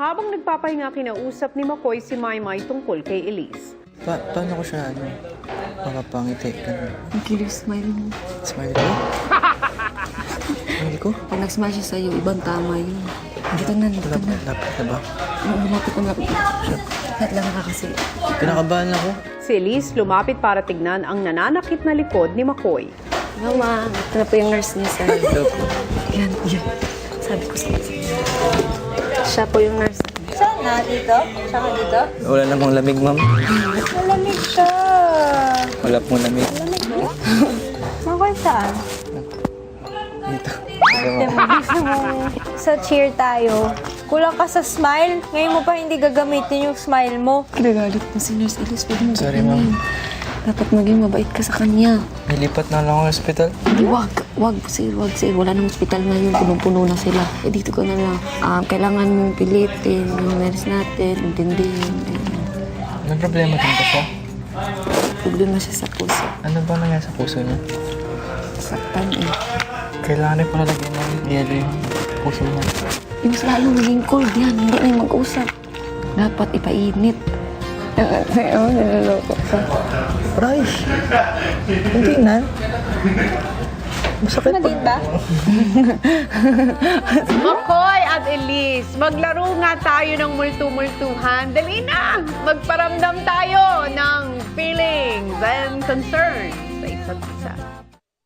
Habang nagpapahinga, kinausap ni McCoy si Maymay tungkol kay Elise. Paano ko siya, makapangiti? Ang cute smile mo. Smile ko? Smile ko? Pag nag-smile siya sa'yo, ibang tama yun. Dito na. Lapit na ba? Lumapit ko. Lahat lang ka kasi. Pinakabahan ako. Si Elise lumapit para tignan ang nananakit na likod ni McCoy. Mama, ito na po yung nurse niya sa'yo. Hello po. Yan. Sabi ko sa'yo. Siya po yung nurse. Saan na? Dito? Siya ka dito? Wala namang lamig, ma'am. Malamig siya. Wala pong lamig. Malamig mo? Makoy saan? Dito. Gusto mo sa cheer tayo. Kulang ka sa smile. Ngayon mo pa hindi gagamitin yung smile mo. Kinagalit na si Nurse Elise. Pwede mo Sorry, sabihin. Dapat maging mabait ka sa kanya. Nilipat na lang ako sa hospital. Hindi, wag, sir. Wala nang hospital ngayon. Punong-puno na sila. Eh, dito ka na lang. Kailangan mong pilitin yung nurse natin. Intindihin. May problema din ba siya? Problema siya sa puso. Ano ba nangyari sa puso niya? Saktan eh. Kailangan rin pala lagyan ng yelo yung puso niya. Yung mas lalong maging cold yan. Hindi na yung mag-usap. Dapat ipainit. Niloloko ka. Aray! Hindi na. Masakit Ano din ba? McCoy at Elise, maglaro nga tayo ng multu-multuhan. Dali na! Magparamdam tayo ng feelings and concerns sa isa't isa.